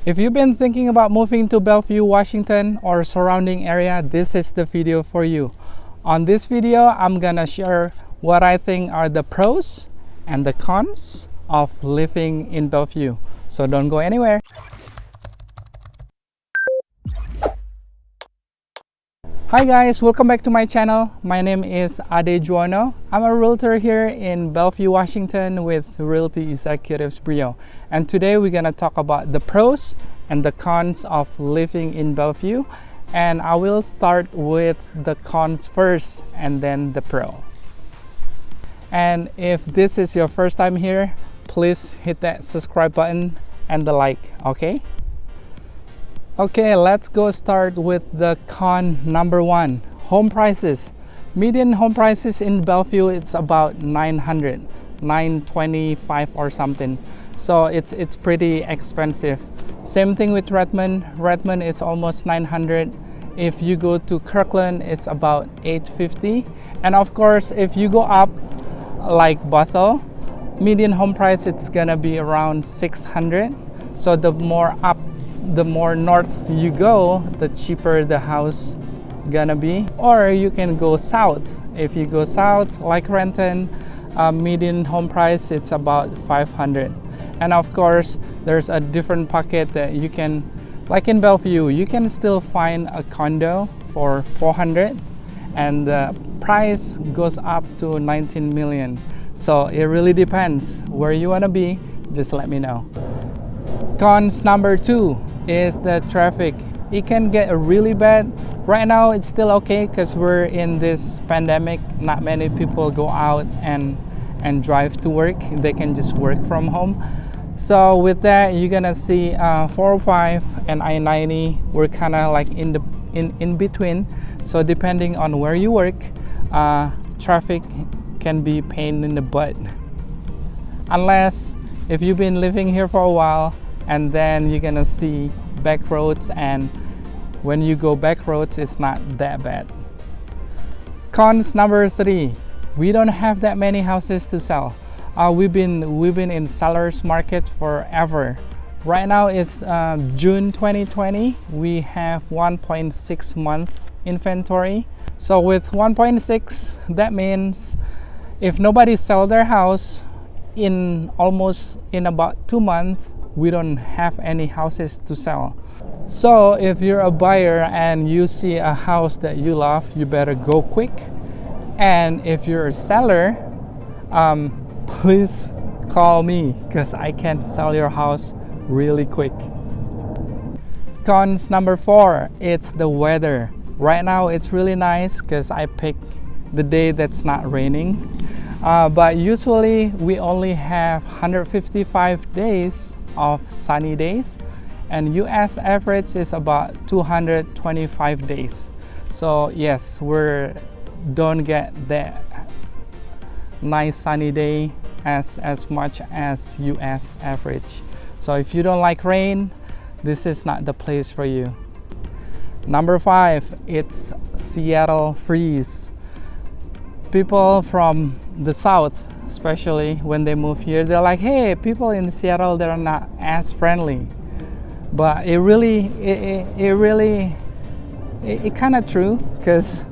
If you've been thinking about moving to Bellevue, Washington or surrounding area, this is the video for you. On this video, I'm gonna share what I think are the pros and the cons of living in Bellevue. So don't go anywhere. Hi guys, welcome back to my channel. My name is JUWONO. I'm a realtor here in Bellevue, Washington with Realty Executives BRIO. And today we're gonna talk about the pros and the cons of living in Bellevue. And I will start with the cons first and then the pro. And if this is your first time here, please hit that subscribe button and the like, okay? Okay, let's go start with the con number one. Home prices. Median home prices in Bellevue, it's about $925 or something. So it's pretty expensive. Same thing with Redmond. Redmond is almost 900. If you go to Kirkland, it's about 850. And of course, if you go up like Bethel, median home price, it's gonna be around 600. So the more north you go, the cheaper the house gonna be. Or you can go south. If you go south like Renton, median home price, it's about 500. And of course, there's a different pocket that you can, like in Bellevue, you can still find a condo for 400 and the price goes up to 19 million. So it really depends where you wanna be. Just let me know. Cons number two is the traffic. It can get really bad. Right now it's still okay because we're in this pandemic. Not many people go out and drive to work. They can just work from home. So with that, you're gonna see 405 and I-90. We're kind of like in between. So depending on where you work, traffic can be pain in the butt. Unless if you've been living here for a while, and then you're gonna see back roads, and when you go back roads, it's not that bad. Cons number three, we don't have that many houses to sell. We've been in sellers market forever. Right now it's June 2020. We have 1.6 month inventory. So with 1.6, that means if nobody sell their house in about 2 months, we don't have any houses to sell. So if you're a buyer and you see a house that you love, you better go quick. And if you're a seller, please call me because I can sell your house really quick. Cons number four, it's the weather. Right now it's really nice because I picked the day that's not raining. But usually we only have 155 days of sunny days, and US average is about 225 days. So yes, we don't get that nice sunny day as much as US average. So if you don't like rain, this is not the place for you. Number five, it's Seattle freeze. People from the south, especially when they move here, they're like, hey, people in Seattle, they're not as friendly. But it kind of true, because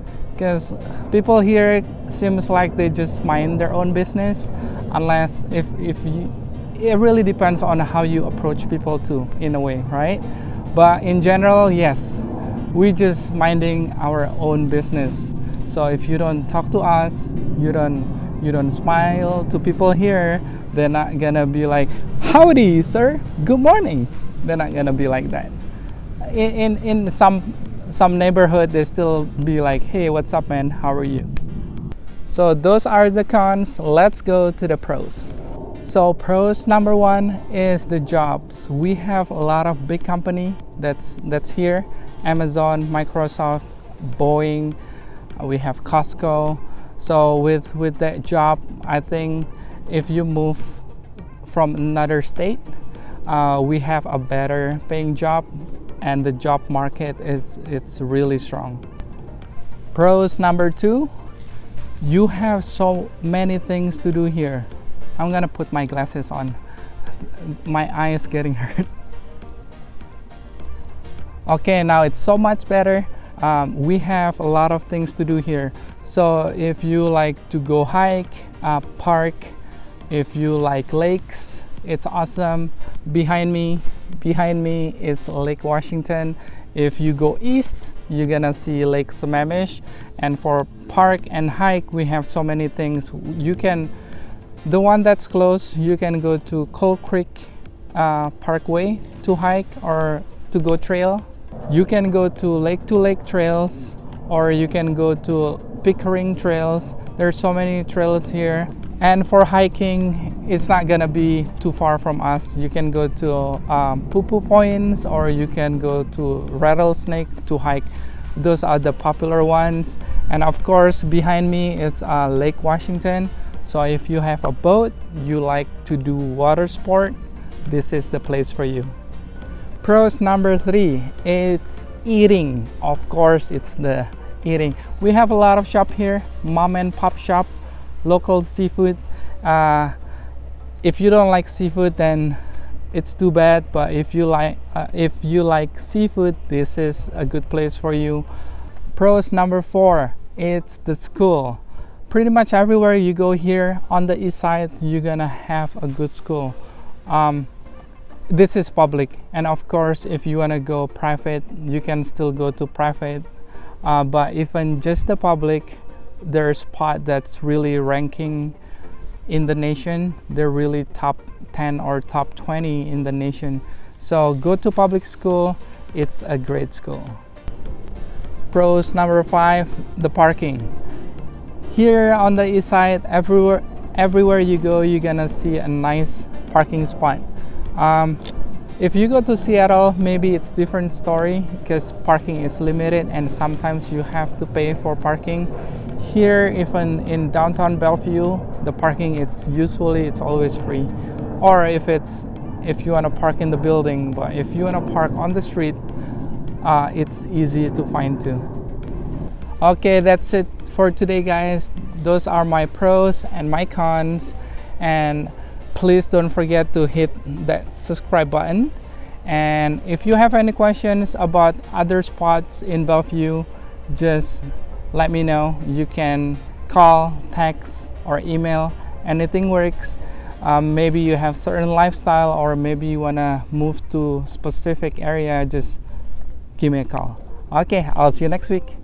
people here seems like they just mind their own business, unless if you, it really depends on how you approach people too, in a way, right? But in general, yes, we just minding our own business. So if you don't talk to us, you don't smile to people here, they're not gonna be like, howdy sir, good morning. They're not gonna be like that. In some neighborhood, they still be like, hey, what's up man, how are you? So those are the cons. Let's go to the pros. So pros number one is the jobs. We have a lot of big company that's here. Amazon, Microsoft, Boeing, we have Costco. So with that job, I think if you move from another state, we have a better paying job, and the job market it's really strong. Pros number two, you have so many things to do here. I'm gonna put my glasses on. My eye is getting hurt. Okay, now it's so much better. We have a lot of things to do here. So if you like to go hike, park, if you like lakes, it's awesome. Behind me is Lake Washington. If you go east, you're gonna see Lake Sammamish. And for park and hike, we have so many things. The one that's close, you can go to Cold Creek Parkway to hike or to go trail. You can go to lake trails, or you can go to Pickering trails. There's so many trails here. And for hiking, it's not gonna be too far from us. You can go to Poo Poo Points, or you can go to Rattlesnake to hike. Those are the popular ones. And of course, behind me is Lake Washington. So if you have a boat, you like to do water sport, this is the place for you. Pros number 3, it's eating. Of course, it's the eating. We have a lot of shop here, mom and pop shop, local seafood. If you don't like seafood, then it's too bad. But if you like seafood, this is a good place for you. Pros number 4, it's the school. Pretty much everywhere you go here on the east side, you're gonna have a good school. This is public, and of course, if you wanna go private, you can still go to private. But even just the public, there's spot that's really ranking in the nation. They're really top 10 or top 20 in the nation. So go to public school, it's a great school. Pros number 5, the parking. Here on the east side, everywhere you go, you're gonna see a nice parking spot. If you go to Seattle, maybe it's different story because parking is limited and sometimes you have to pay for parking. Here, even in downtown Bellevue, the parking it's always free. Or if you want to park in the building, but if you want to park on the street, it's easy to find too. Okay, that's it for today, guys. Those are my pros and my cons, and please don't forget to hit that subscribe button. And if you have any questions about other spots in Bellevue, just let me know. You can call, text, or email. Anything works. Maybe you have certain lifestyle, or maybe you wanna move to specific area, just give me a call. Okay, I'll see you next week.